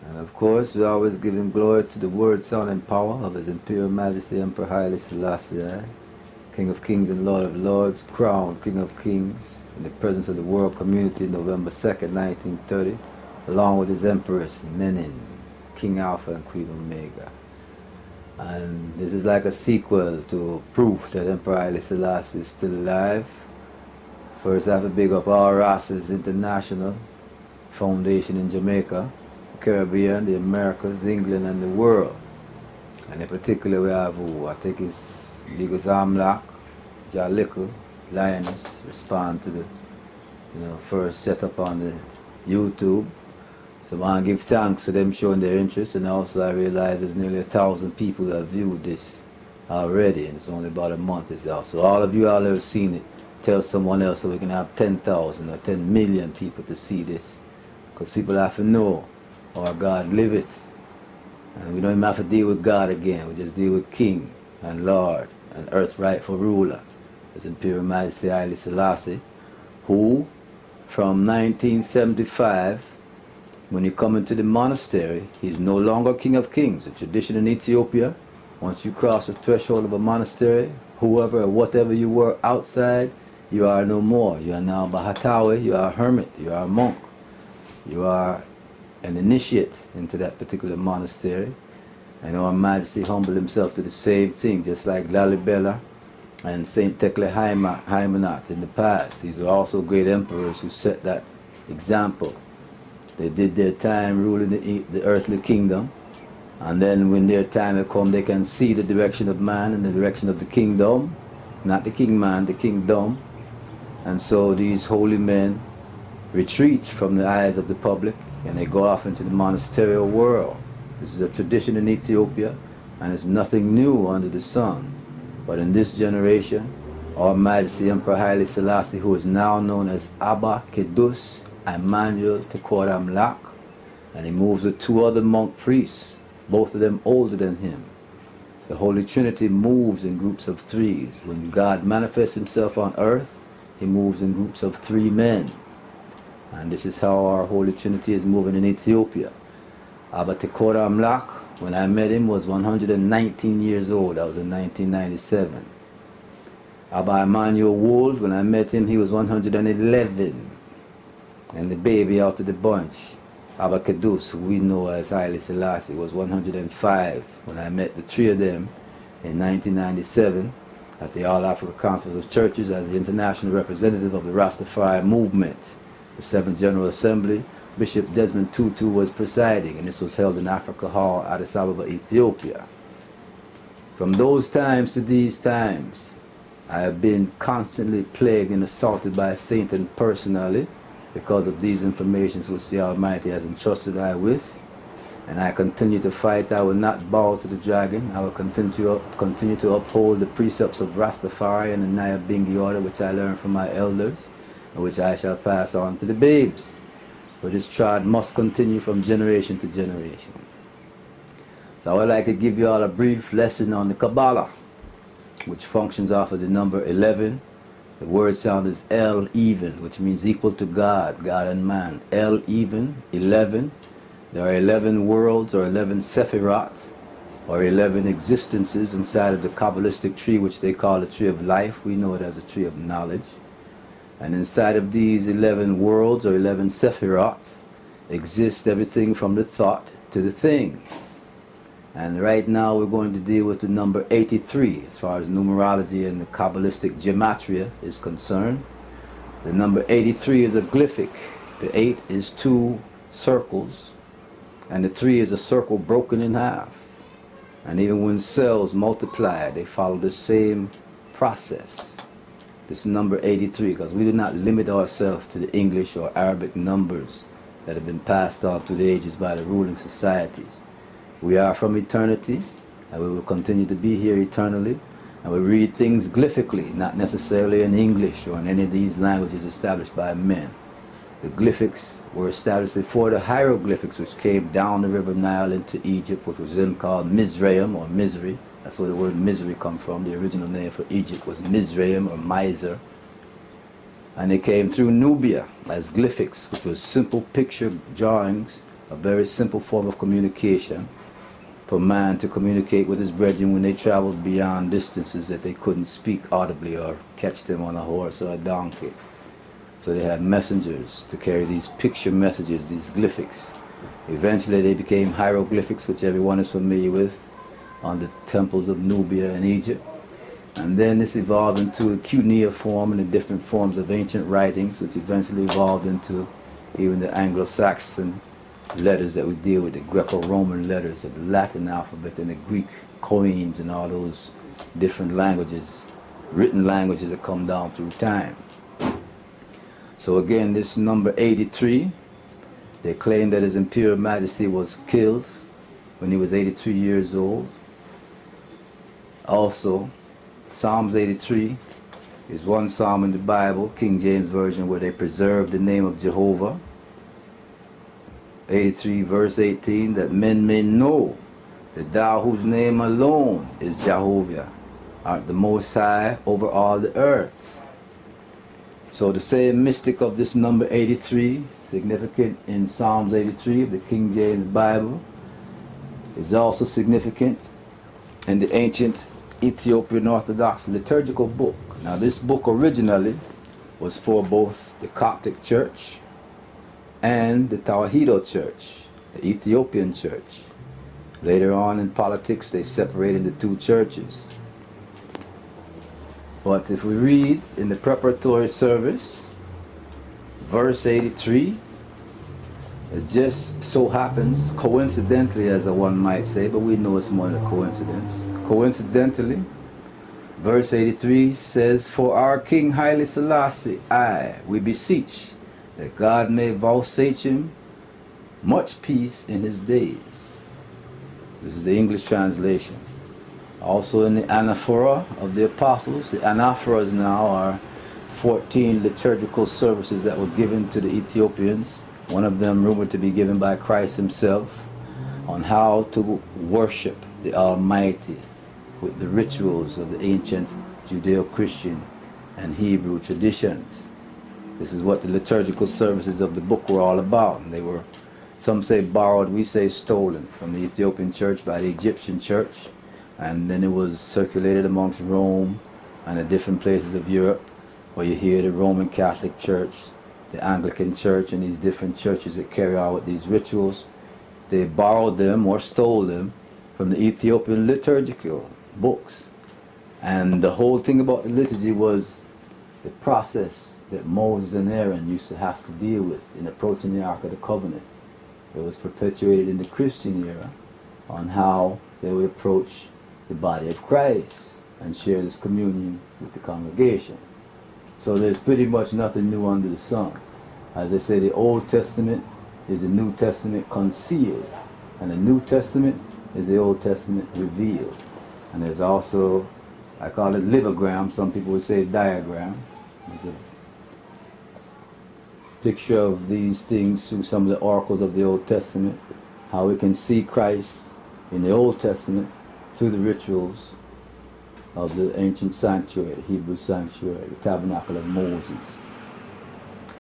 And of course, we're always giving glory to the word, sound, and power of His Imperial Majesty Emperor Haile Selassie, King of Kings and Lord of Lords, crowned King of Kings in the presence of the world community November 2nd, 1930, along with his Empress Menin, King Alpha and Queen Omega. And this is like a sequel to proof that Emperor Haile Selassie is still alive. First, I have to big up All Races International Foundation in Jamaica, Caribbean, the Americas, England, and the world. And in particular, we have who I think is Ligos Amlak, Jalico, Lioness, respond to the first setup on the YouTube. So I want to give thanks to them showing their interest, and also I realize there's nearly 1,000 people that have viewed this already, and it's only about a month is out. So all of you out there have seen it, tell someone else so we can have 10,000 or 10 million people to see this. Because people have to know our God liveth. And we don't even have to deal with God again, we just deal with King and Lord and earth's rightful ruler, His Imperial Majesty Haile Selassie, who from 1975, when you come into the monastery, he's no longer King of Kings. The tradition in Ethiopia, once you cross the threshold of a monastery, whoever or whatever you were outside, you are no more. You are now Bahatawi, you are a hermit, you are a monk. You are an initiate into that particular monastery. And Our Majesty humbled himself to the same thing, just like Lalibela and Saint Tekle Haimanot in the past. These are also great emperors who set that example. They did their time ruling the earthly kingdom, and then when their time had come, they can see the direction of man and the direction of the kingdom, not the king man, the kingdom. And so these holy men retreat from the eyes of the public, and they go off into the monasterial world. This is a tradition in Ethiopia, and it's nothing new under the sun. But in this generation, Our Majesty Emperor Haile Selassie, who is now known as Abba Kedus Emmanuel Tekoram Lak, and he moves with two other monk priests, both of them older than him. The Holy Trinity moves in groups of threes. When God manifests himself on earth, he moves in groups of three men. And this is how our Holy Trinity is moving in Ethiopia. Abba Tekoram Lak, when I met him, was 119 years old. That was in 1997. Abba Emmanuel Wold, when I met him, he was 111. And the baby out of the bunch, Abba Kedus, who we know as Haile Selassie, was 105 when I met the three of them in 1997 at the All Africa Conference of Churches as the international representative of the Rastafari movement. The 7th General Assembly, Bishop Desmond Tutu was presiding, and this was held in Africa Hall, Addis Ababa, Ethiopia. From those times to these times, I have been constantly plagued and assaulted by Satan personally, because of these informations which the Almighty has entrusted I with. And I continue to fight. I will not bow to the dragon. I will continue to uphold the precepts of Rastafari and the Nyabingi order, which I learned from my elders, and which I shall pass on to the babes. For this trod must continue from generation to generation. So I would like to give you all a brief lesson on the Kabbalah, which functions off of the number 11. The word sound is El even, which means equal to God, God and man. El even, 11. There are 11 worlds or 11 Sephirot, or 11 existences inside of the Kabbalistic tree, which they call the tree of life. We know it as a tree of knowledge. And inside of these 11 worlds or 11 Sephirot exists everything from the thought to the thing. And right now we're going to deal with the number 83 as far as numerology and the Kabbalistic gematria is concerned. The number 83 is a glyphic. The 8 is 2 circles, and the 3 is a circle broken in half. And even when cells multiply, they follow the same process. This number 83, because we do not limit ourselves to the English or Arabic numbers that have been passed on through the ages by the ruling societies. We are from eternity, and we will continue to be here eternally, and we read things glyphically, not necessarily in English or in any of these languages established by men. The glyphics were established before the hieroglyphics, which came down the river Nile into Egypt, which was then called Mizraim or Misery. That's where the word misery comes from. The original name for Egypt was Mizraim or Miser. And they came through Nubia as glyphics, which was simple picture drawings a very simple form of communication for man to communicate with his brethren when they traveled beyond distances that they couldn't speak audibly or catch them on a horse or a donkey. So they had messengers to carry these picture messages, these glyphics. Eventually they became hieroglyphics, which everyone is familiar with, on the temples of Nubia and Egypt. And then this evolved into a cuneiform and the different forms of ancient writings, which eventually evolved into even the Anglo-Saxon letters that we deal with, the Greco-Roman letters of the Latin alphabet and the Greek coins and all those different languages, written languages that come down through time. So again, this number 83, they claim that His Imperial Majesty was killed when he was 83 years old. Also, Psalms 83 is one psalm in the Bible, King James Version, where they preserve the name of Jehovah. 83 verse 18, that men may know that thou whose name alone is Jehovah art the Most High over all the earth. So the same mystic of this number 83, significant in Psalms 83 of the King James Bible, is also significant in the ancient Ethiopian Orthodox liturgical book. Now this book originally was for both the Coptic Church and the Tawahedo Church, the Ethiopian Church. Later on in politics they separated the two churches. But if we read in the preparatory service, verse 83, it just so happens, coincidentally as one might say, but we know it's more than a coincidence. Coincidentally, verse 83 says, "For our King Haile Selassie, we beseech that God may vouchsafe him much peace in his days." This is the English translation. Also in the anaphora of the apostles, the anaphoras now are 14 liturgical services that were given to the Ethiopians, one of them rumored to be given by Christ himself, on how to worship the Almighty with the rituals of the ancient Judeo-Christian and Hebrew traditions. This is what the liturgical services of the book were all about. And they were, some say borrowed, we say stolen, from the Ethiopian church by the Egyptian church. And then it was circulated amongst Rome and the different places of Europe, where you hear the Roman Catholic Church, the Anglican Church, and these different churches that carry out with these rituals. They borrowed them or stole them from the Ethiopian liturgical books. And the whole thing about the liturgy was the process that Moses and Aaron used to have to deal with in approaching the Ark of the Covenant. It was perpetuated in the Christian era on how they would approach the body of Christ and share this communion with the congregation. So there's pretty much nothing new under the sun. As I say, the Old Testament is the New Testament concealed, and the New Testament is the Old Testament revealed. And there's also, I call it libogram, some people would say diagram. There's a picture of these things through some of the oracles of the Old Testament, how we can see Christ in the Old Testament through the rituals of the ancient sanctuary, the Hebrew sanctuary, the tabernacle of Moses.